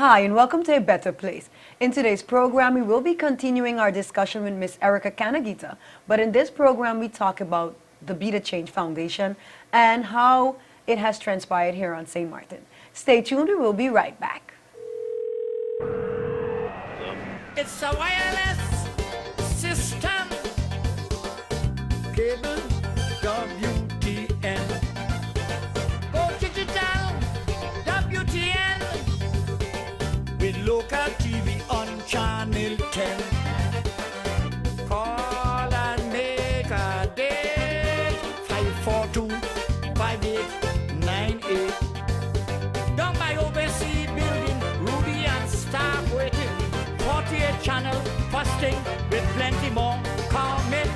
Hi, and welcome to A Better Place. In today's program, we will be continuing our discussion with Miss Erica Canagita. But in this program, we talk about the Be the Change Foundation and how it has transpired here on St. Martin. Stay tuned, we will be right back. It's a wireless system. Cable WTN. Go digital WTN. With local TV on Channel 10. Call and make a date. 542-5898. Down by OBC building, Ruby and staff waiting. 48 channel, fasting with plenty more coming.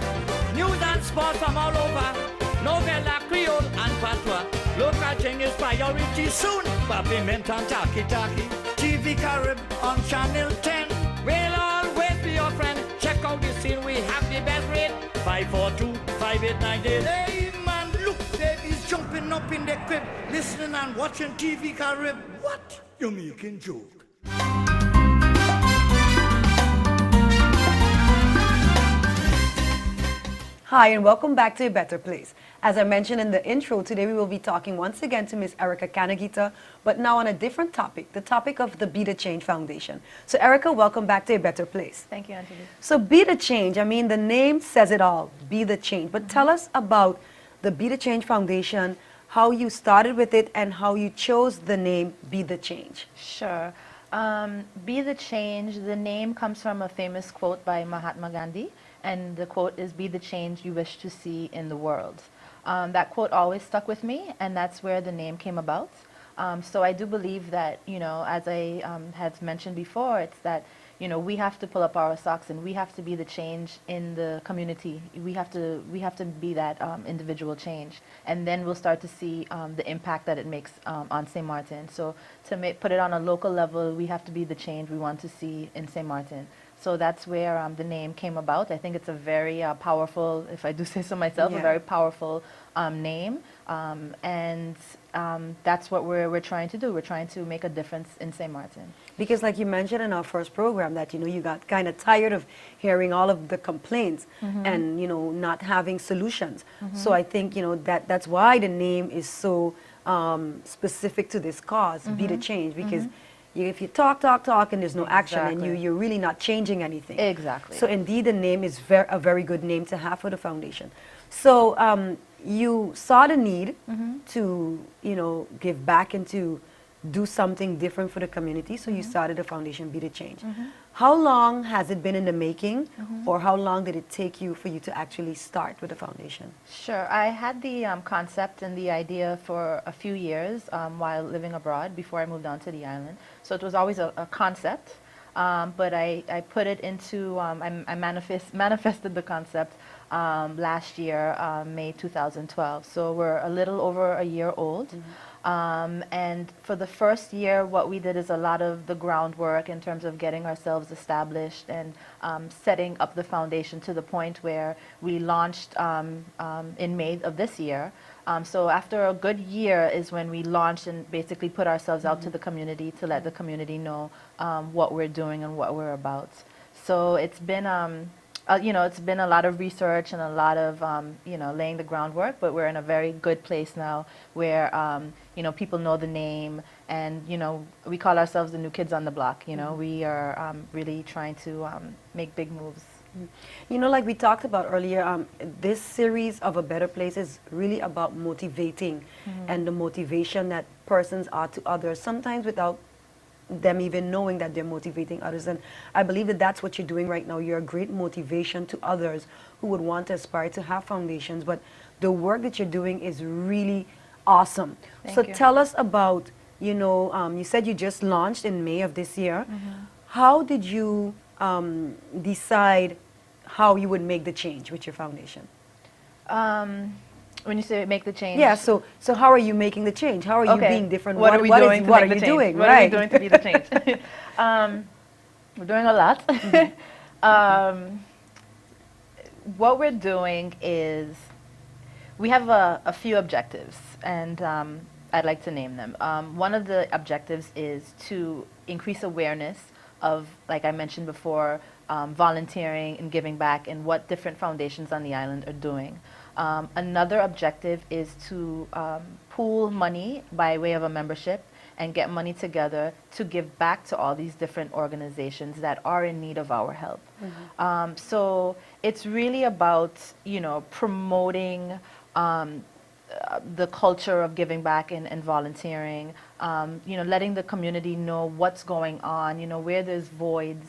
News and sports from all over. Novella, Creole and Patois. Local thing is priority soon. Pavement and Taki Taki. TV Carib on Channel 10. We'll always be your friend. Check out the scene, we have the best rate. 542-5898. Hey man, look, babies jumping up in the crib. Listening and watching TV Carib. What? You're making joke. Hi, and welcome back to A Better Place. As I mentioned in the intro, today we will be talking once again to Miss Erica Canagita, but now on a different topic, the topic of the Be the Change Foundation. So Erica, welcome back to A Better Place. Thank you, Auntie. So Be the Change, I mean, the name says it all, Be the Change. But tell us about the Be the Change Foundation, how you started with it, and how you chose the name Be the Change. Sure. Be the Change, the name comes from a famous quote by Mahatma Gandhi, and the quote is, "Be the change you wish to see in the world." That quote always stuck with me, and that's where the name came about. So I do believe that, you know, as I have mentioned before, it's that, you know, we have to pull up our socks and we have to be the change in the community. We have to be that individual change, and then we'll start to see the impact that it makes on St. Martin. So to put it on a local level, we have to be the change we want to see in St. Martin. So that's where the name came about. I think it's a very powerful, if I do say so myself, a very powerful name. And that's what we're trying to do. We're trying to make a difference in St. Martin. Because like you mentioned in our first program that, you know, you got kind of tired of hearing all of the complaints and, you know, not having solutions. So I think, you know, that's why the name is so specific to this cause, Be the Change, because if you talk, and there's no action, and you're really not changing anything. Exactly. So indeed, the name is a very good name to have for the foundation. So you saw the need to, you know, give back and to do something different for the community. So you started the foundation, Be the Change. How long has it been in the making, or how long did it take for you to actually start with the foundation? Sure. I had the concept and the idea for a few years while living abroad before I moved on to the island. So it was always a concept, but I put it into, I manifested the concept last year, May 2012. So we're a little over a year old. And for the first year, what we did is a lot of the groundwork in terms of getting ourselves established and setting up the foundation to the point where we launched in May of this year. So after a good year is when we launched and basically put ourselves out to the community to let the community know what we're doing and what we're about. So it's been you know, it's been a lot of research and a lot of, you know, laying the groundwork, but we're in a very good place now where, you know, people know the name and, you know, we call ourselves the new kids on the block. You know, we are really trying to make big moves. You know, like we talked about earlier, this series of A Better Place is really about motivating and the motivation that persons are to others, sometimes without them even knowing that they're motivating others. And I believe that that's what you're doing right now. You're a great motivation to others who would want to aspire to have foundations, but the work that you're doing is really awesome. So tell us about, you know, you said you just launched in May of this year. How did you decide how you would make the change with your foundation? When you say make the change? Yeah, so how are you making the change? How are you being different? What are we doing to make the change? What are we doing to be the change? We're doing a lot. What we're doing is we have a few objectives, and I'd like to name them. One of the objectives is to increase awareness of, like I mentioned before, volunteering and giving back and what different foundations on the island are doing. Another objective is to pool money by way of a membership and get money together to give back to all these different organizations that are in need of our help. So it's really about, promoting the culture of giving back and volunteering, letting the community know what's going on, where there's voids,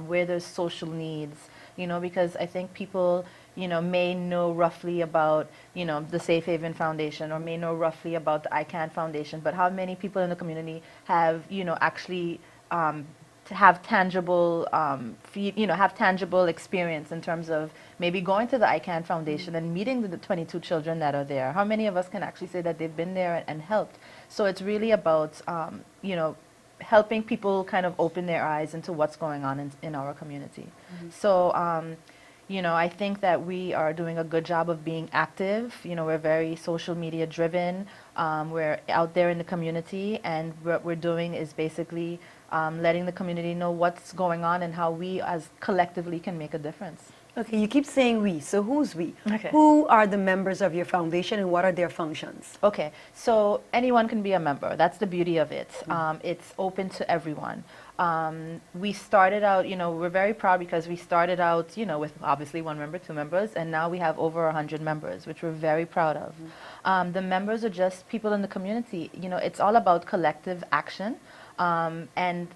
where there's social needs, because I think people, may know roughly about, the Safe Haven Foundation, or may know roughly about the ICANN Foundation, but how many people in the community have, actually to have tangible, have tangible experience in terms of maybe going to the ICANN Foundation and meeting the 22 children that are there. How many of us can actually say that they've been there and helped? So it's really about, helping people kind of open their eyes into what's going on in our community. So, I think that we are doing a good job of being active. We're very social media driven. We're out there in the community, and what we're doing is basically letting the community know what's going on and how we as collectively can make a difference. Okay, you keep saying we, so who's we? Okay. Who are the members of your foundation and what are their functions? Okay, so anyone can be a member. That's the beauty of it. It's open to everyone. We started out, we're very proud because we started out, with obviously 1 member, 2 members, and now we have over 100 members, which we're very proud of. The members are just people in the community. It's all about collective action. And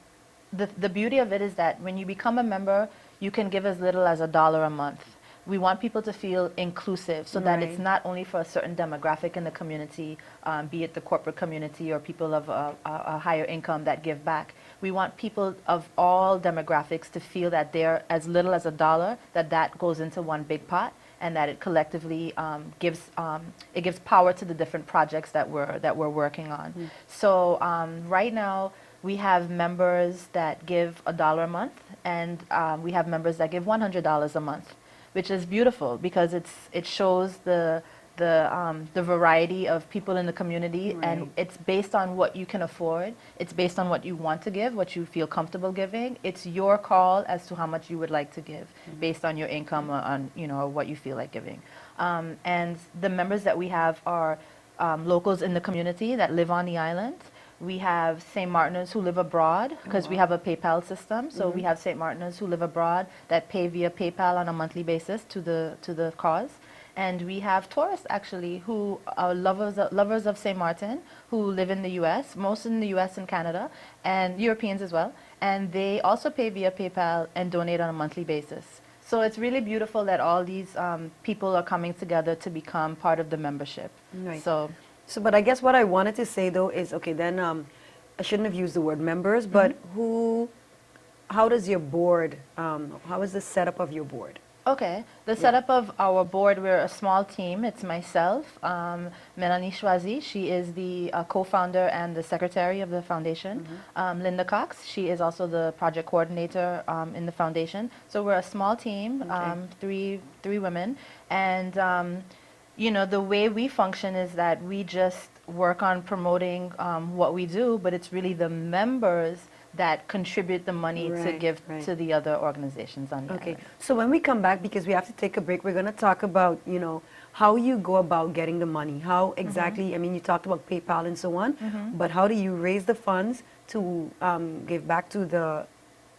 the beauty of it is that when you become a member, you can give as little as $1 a month. We want people to feel inclusive so that it's not only for a certain demographic in the community, be it the corporate community or people of a higher income that give back. We want people of all demographics to feel that they're as little as $1, that goes into one big pot, and that it collectively gives power to the different projects that we're working on. So right now, we have members that give $1 a month, and we have members that give $100 a month, which is beautiful because it shows the variety of people in the community, and it's based on what you can afford. It's based on what you want to give, what you feel comfortable giving. It's your call as to how much you would like to give, based on your income or on or what you feel like giving. And the members that we have are locals in the community that live on the island. We have St. Martiners who live abroad because we have a PayPal system. So we have St. Martiners who live abroad that pay via PayPal on a monthly basis to the cause. And we have tourists actually who are lovers of St. Martin who live in the U.S., most in the U.S. and Canada, and Europeans as well. And they also pay via PayPal and donate on a monthly basis. So it's really beautiful that all these people are coming together to become part of the membership. So, but I guess what I wanted to say though is, okay, then I shouldn't have used the word members, but how does your board, how is the setup of your board? Okay, the setup of our board, we're a small team. It's myself, Melanie Schwazi, she is the co-founder and the secretary of the foundation. Linda Cox, she is also the project coordinator in the foundation. So we're a small team, three women, and the way we function is that we just work on promoting what we do, but it's really the members that contribute the money to give to the other organizations on the island. So when we come back, because we have to take a break, we're going to talk about, how you go about getting the money. How exactly, I mean, you talked about PayPal and so on, but how do you raise the funds to give back to the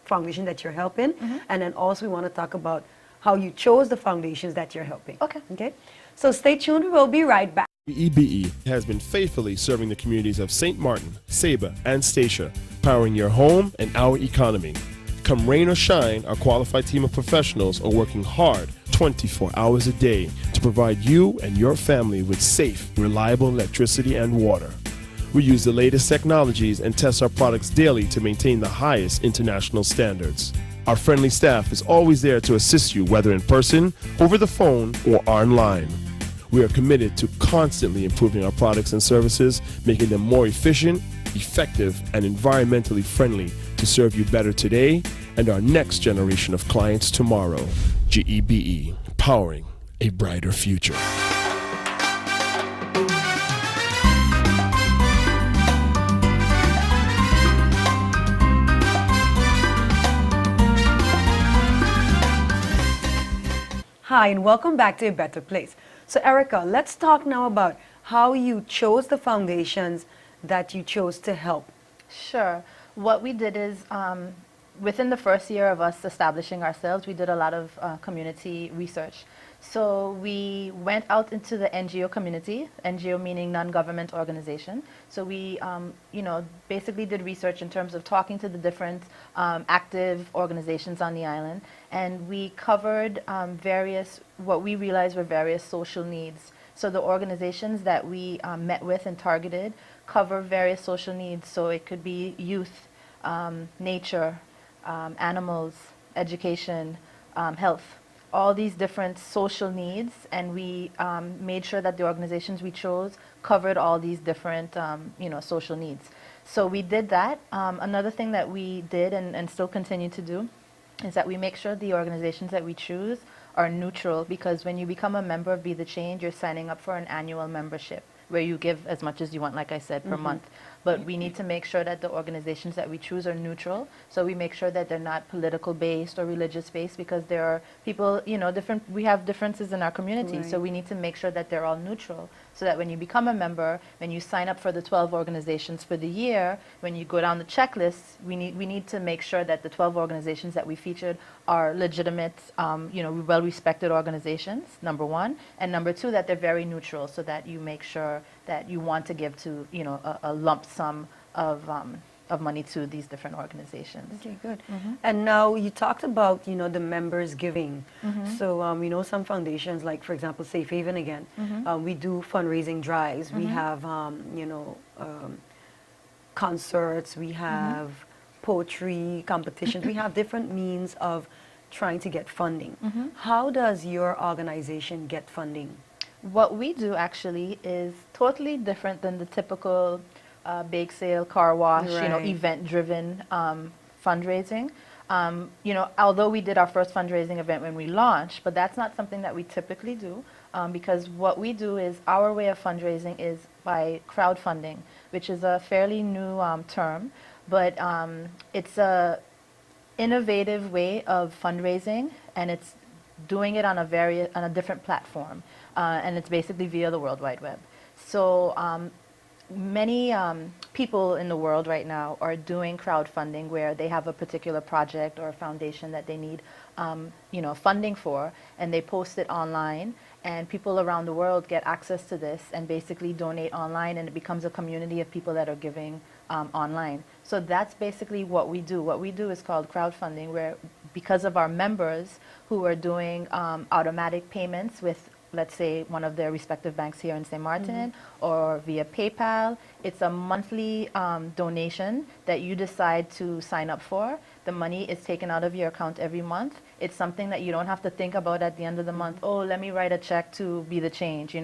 foundation that you're helping? And then also we want to talk about how you chose the foundations that you're helping. Okay. So stay tuned, we'll be right back. EBE has been faithfully serving the communities of St. Martin, Saba, and Statia, powering your home and our economy. Come rain or shine, our qualified team of professionals are working hard 24 hours a day to provide you and your family with safe, reliable electricity and water. We use the latest technologies and test our products daily to maintain the highest international standards. Our friendly staff is always there to assist you, whether in person, over the phone, or online. We are committed to constantly improving our products and services, making them more efficient, effective, and environmentally friendly to serve you better today and our next generation of clients tomorrow. GEBE, powering a brighter future. Hi, and welcome back to A Better Place. So, Erica, let's talk now about how you chose the foundations that you chose to help. Sure. What we did is, within the first year of us establishing ourselves, we did a lot of community research. So we went out into the NGO community, NGO meaning non-government organization. So we, basically did research in terms of talking to the different active organizations on the island, and we covered what we realized were various social needs. So the organizations that we met with and targeted cover various social needs. So it could be youth, nature, animals, education, health, all these different social needs, and we made sure that the organizations we chose covered all these different social needs. So we did that. Another thing that we did and still continue to do is that we make sure the organizations that we choose are neutral, because when you become a member of Be the Change, you're signing up for an annual membership where you give as much as you want, like I said, per month. But we need to make sure that the organizations that we choose are neutral. So we make sure that they're not political based or religious based, because there are people, we have differences in our community. Right. So we need to make sure that they're all neutral, so that when you become a member, when you sign up for the 12 organizations for the year, when you go down the checklist, we need to make sure that the 12 organizations that we featured are legitimate, well-respected organizations, number one. And number two, that they're very neutral, so that you make sure that you want to give to, a lump sum of money to these different organizations. Okay, good. And now you talked about, the members giving. So, some foundations, like, for example, Safe Haven again, we do fundraising drives. We have, concerts. We have poetry competitions. We have different means of trying to get funding. How does your organization get funding? What we do actually is totally different than the typical bake sale, car wash, Right. event-driven fundraising. Although we did our first fundraising event when we launched, but that's not something that we typically do, because what we do is, our way of fundraising is by crowdfunding, which is a fairly new term, but it's a innovative way of fundraising, and it's doing it on a different platform, and it's basically via the World Wide Web. So many people in the world right now are doing crowdfunding, where they have a particular project or a foundation that they need funding for, and they post it online, and people around the world get access to this and basically donate online, and it becomes a community of people that are giving online. So that's basically what we do. What we do is called crowdfunding, where, because of our members who are doing automatic payments with, let's say, one of their respective banks here in St. Martin, or via PayPal, it's a monthly donation that you decide to sign up for. The money is taken out of your account every month. It's something that you don't have to think about at the end of the month. Oh, let me write a check to Be the Change,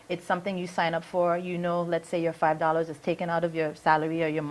It's something you sign up for. Let's say your $5 is taken out of your salary or your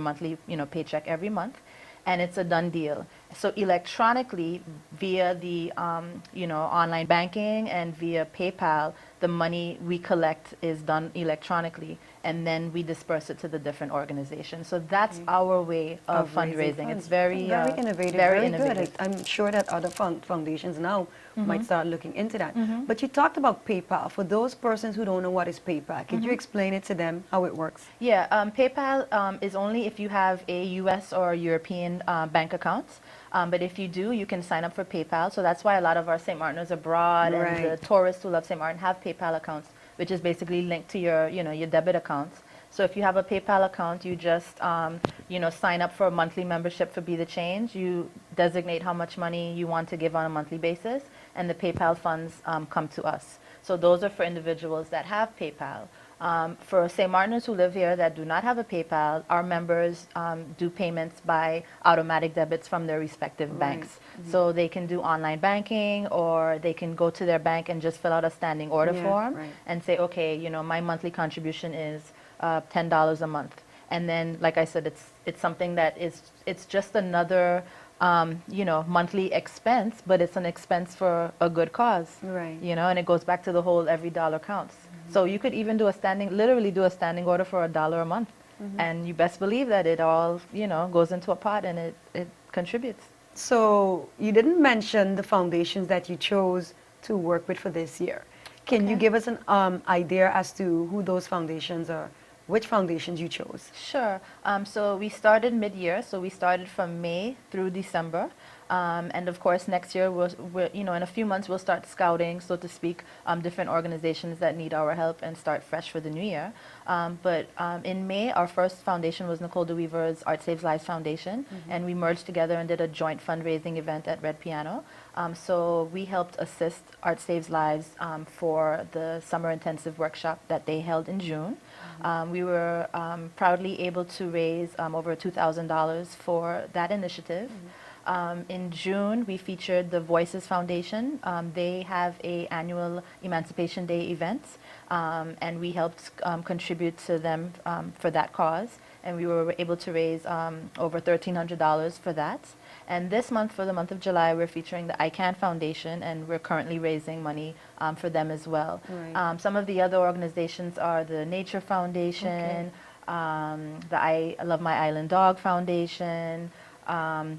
monthly, paycheck every month, and it's a done deal. So electronically, via the online banking and via PayPal, the money we collect is done electronically, and then we disperse it to the different organizations. So that's our way of fundraising. It's very innovative, very good. innovative. I'm sure that other foundations now might start looking into that. But you talked about PayPal. For those persons who don't know what is PayPal, could you explain it to them, how it works? Yeah, PayPal is only if you have a U.S. or European bank account. But if you do, you can sign up for PayPal. So that's why a lot of our St. Martiners abroad and the tourists who love St. Martin have PayPal accounts, which is basically linked to your, your debit accounts. So if you have a PayPal account, you just, sign up for a monthly membership for Be the Change. You designate how much money you want to give on a monthly basis, and the PayPal funds come to us. So those are for individuals that have PayPal. For St. Martiners who live here that do not have a PayPal, our members do payments by automatic debits from their respective banks. So they can do online banking, or they can go to their bank and just fill out a standing order form and say, okay, my monthly contribution is $10 a month. And then, like I said, it's something that it's just another monthly expense, but it's an expense for a good cause. Right. And it goes back to the whole every dollar counts. So you could even literally do a standing order for $1 a month. And you best believe that it all, goes into a pot, and it contributes. So you didn't mention the foundations that you chose to work with for this year. Can you Okay. give us an idea as to who those foundations are, which foundations you chose? Sure. So we started mid-year, so we started from May through December. And of course, next year, you know, in a few months, we'll start scouting, so to speak, different organizations that need our help and start fresh for the new year. But in May, our first foundation was Nicole DeWeaver's Art Saves Lives Foundation, and we merged together and did a joint fundraising event at Red Piano. So we helped assist Art Saves Lives for the summer intensive workshop that they held in June. We were proudly able to raise over $2,000 for that initiative. In June, we featured the Voices Foundation. They have a annual Emancipation Day event, and we helped contribute to them for that cause. And we were able to raise over $1,300 for that. And this month, for the month of July, we're featuring the ICANN Foundation, and we're currently raising money for them as well. Right. Some of the other organizations are the Nature Foundation, the I Love My Island Dog Foundation.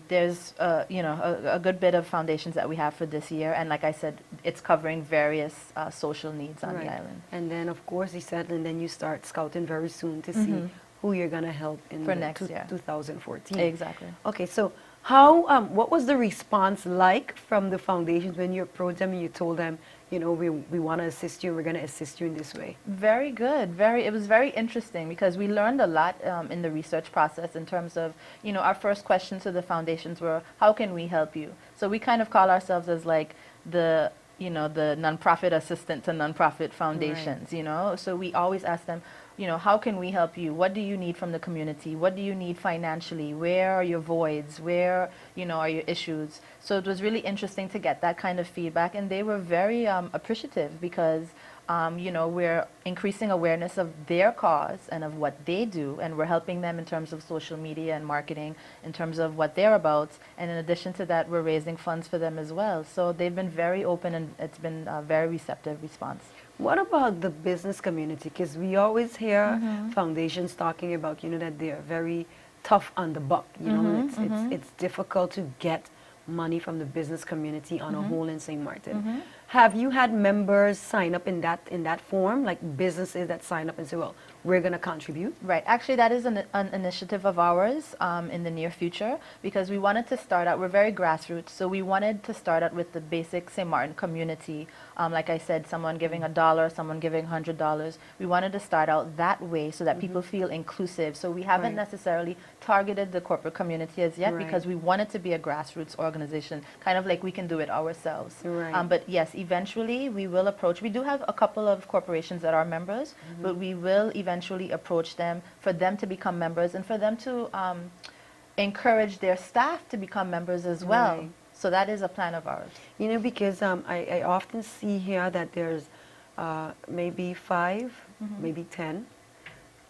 There's you know, a good bit of foundations that we have for this year, and like I said, it's covering various social needs on the island. And then, of course, you said, and then you start scouting very soon to see who you're going to help in For the next year. 2014. Exactly. Okay, so how, what was the response like from the foundations when you approached them and you told them, you know, we want to assist you, we're going to assist you in this way? Very good. It was very interesting because we learned a lot in the research process in terms of, you know, our first questions to the foundations were, how can we help you? So we kind of call ourselves as like the, you know, the nonprofit assistant to nonprofit foundations, you know? So we always ask them, you know, how can we help you? What do you need from the community? What do you need financially? Where are your voids? Where, you know, are your issues? So it was really interesting to get that kind of feedback, and they were very appreciative because, you know, we're increasing awareness of their cause and of what they do, and we're helping them in terms of social media and marketing, in terms of what they're about, and in addition to that, we're raising funds for them as well. So they've been very open, and it's been a very receptive response. What about the business community? Because we always hear foundations talking about, you know, that they're very tough on the buck. You know, it's difficult to get money from the business community on a whole in St. Martin. Have you had members sign up in that form, like businesses that sign up and say, well, we're going to contribute? Right. Actually, that is an initiative of ours in the near future, because we wanted to start out, we're very grassroots, so we wanted to start out with the basic St. Martin community. Like I said, someone giving $1, someone giving $100. We wanted to start out that way so that people feel inclusive. So we haven't necessarily targeted the corporate community as yet because we want it to be a grassroots organization, kind of like we can do it ourselves. But yes, eventually we will approach, we do have a couple of corporations that are members, but we will eventually approach them for them to become members and for them to encourage their staff to become members as well. So that is a plan of ours. You know, because I often see here that there's maybe 5, maybe 10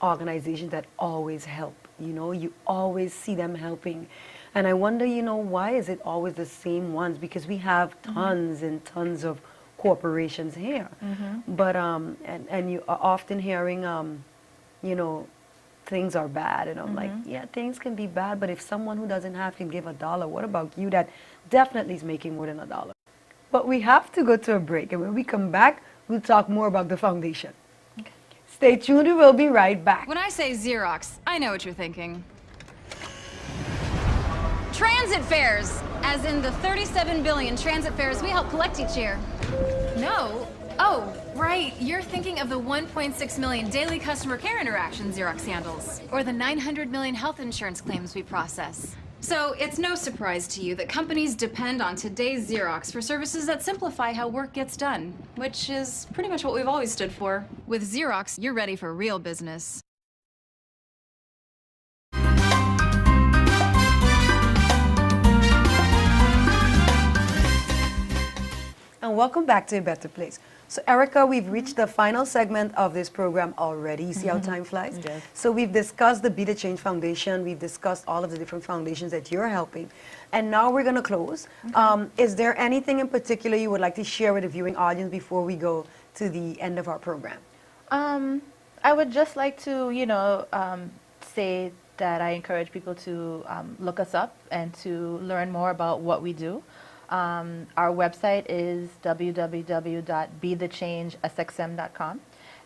organizations that always help. You know, you always see them helping. And I wonder, you know, why is it always the same ones? Because we have tons and tons of corporations here. But, and you are often hearing, you know, things are bad. And I'm like, yeah, things can be bad, but if someone who doesn't have can give $1, what about you that definitely is making more than $1? But we have to go to a break, and when we come back, we'll talk more about the foundation. Okay. Stay tuned, we will be right back. When I say Xerox, I know what you're thinking. Transit fares, as in the 37 billion transit fares we help collect each year. No. Oh, right. You're thinking of the 1.6 million daily customer care interactions Xerox handles, or the 900 million health insurance claims we process. So it's no surprise to you that companies depend on today's Xerox for services that simplify how work gets done, which is pretty much what we've always stood for. With Xerox, you're ready for real business. And welcome back to A Better Place. So Erica, we've reached the final segment of this program already. You see how time flies? Yes. So we've discussed the Be the Change Foundation. We've discussed all of the different foundations that you're helping. And now we're going to close. Is there anything in particular you would like to share with the viewing audience before we go to the end of our program? I would just like to, you know, say that I encourage people to look us up and to learn more about what we do. Our website is www.bethechangesxm.com.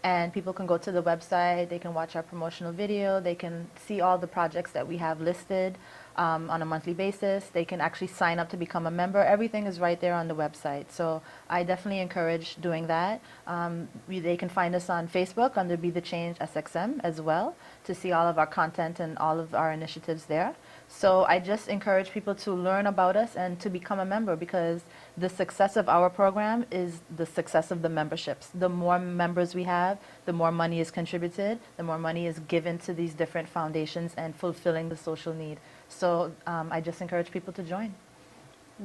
And people can go to the website, they can watch our promotional video, they can see all the projects that we have listed on a monthly basis. They can actually sign up to become a member. Everything is right there on the website. So I definitely encourage doing that. They can find us on Facebook under Be the Change SXM as well to see all of our content and all of our initiatives there. So I just encourage people to learn about us and to become a member, because the success of our program is the success of the memberships. The more members we have, the more money is contributed, the more money is given to these different foundations and fulfilling the social need. So I just encourage people to join.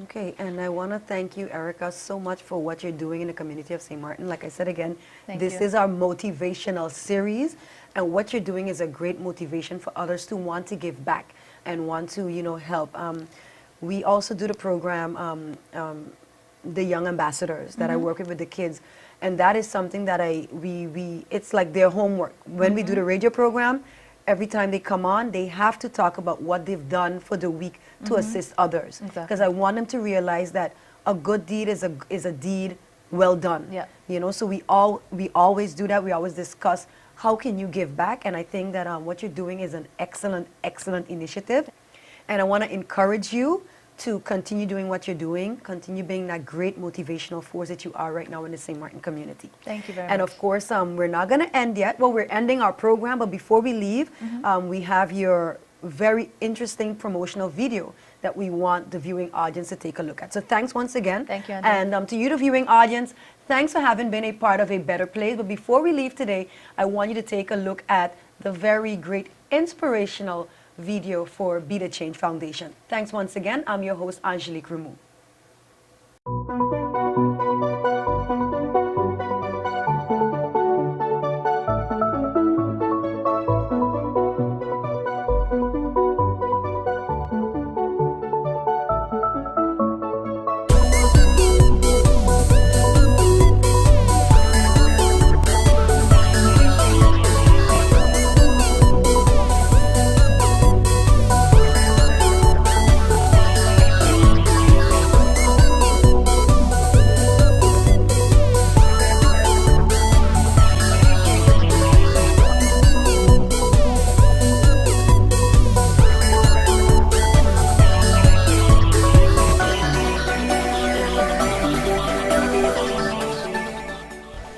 Okay, and I want to thank you, Erica, so much for what you're doing in the community of St. Martin. Like I said again, this is our motivational series, and what you're doing is a great motivation for others to want to give back and want to, you know, help. We also do the program, the Young Ambassadors, that I work with the kids, and that is something that it's like their homework. When we do the radio program, every time they come on, they have to talk about what they've done for the week to assist others. Because I want them to realize that a good deed is a deed well done. Yeah. You know, so we always do that. We always discuss how can you give back, and I think that what you're doing is an excellent initiative. And I want to encourage you to continue doing what you're doing, continue being that great motivational force that you are right now in the St. Martin community. Thank you very much. And of course, we're not going to end yet. Well, we're ending our program, but before we leave, we have your very interesting promotional video that we want the viewing audience to take a look at. So thanks once again. Thank you, Andy. And to you, the viewing audience, thanks for having been a part of A Better Place. But before we leave today, I want you to take a look at the very great inspirational video for Be the Change Foundation. Thanks once again. I'm your host, Angelique Remou.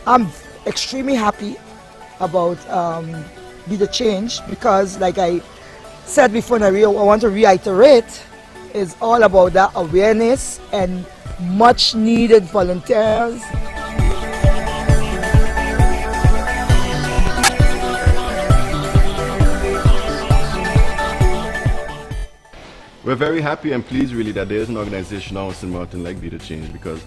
I'm extremely happy about Be the Change, because like I said before, and I want to reiterate, is all about that awareness and much needed volunteers. We're very happy and pleased really that there is an organization now in St. Martin like Be the Change, because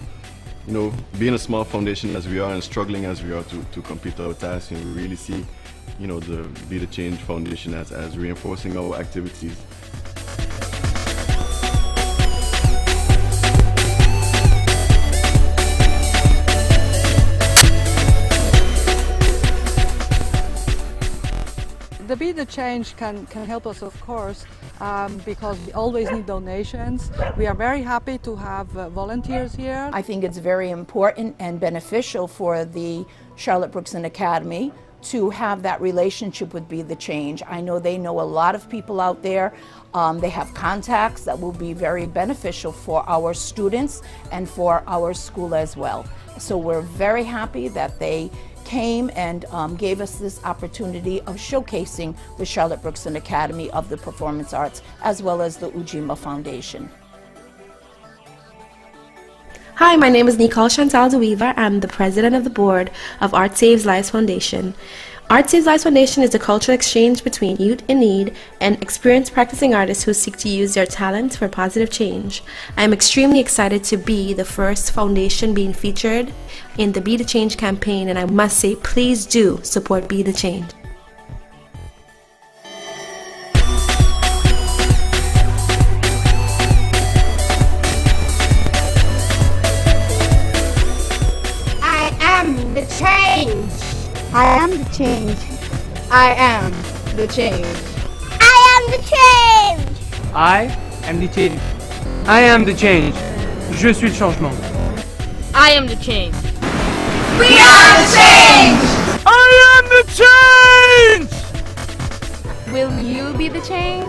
you know, being a small foundation as we are and struggling as we are to complete our tasks, you know, we really see, you know, the Be the Change Foundation as reinforcing our activities. The Be the Change can help us, of course, because we always need donations. We are very happy to have volunteers here. I think it's very important and beneficial for the Charlotte Brookson Academy to have that relationship with Be the Change. I know they know a lot of people out there. They have contacts that will be very beneficial for our students and for our school as well. So we're very happy that they came and gave us this opportunity of showcasing the Charlotte Brookson Academy of the Performance Arts as well as the Ujima Foundation. Hi, my name is Nicole Chantal DeWeaver. I'm the president of the board of Art Saves Lives Foundation. Art Saves Lives Foundation is a cultural exchange between youth in need and experienced practicing artists who seek to use their talents for positive change. I am extremely excited to be the first foundation being featured in the Be the Change campaign, and I must say, please do support Be the Change. I am the change. I am the change. I am the change. I am the change. I am the change. I am the change. Je suis le changement. I am the change. We are the change! I am the change! Will you be the change?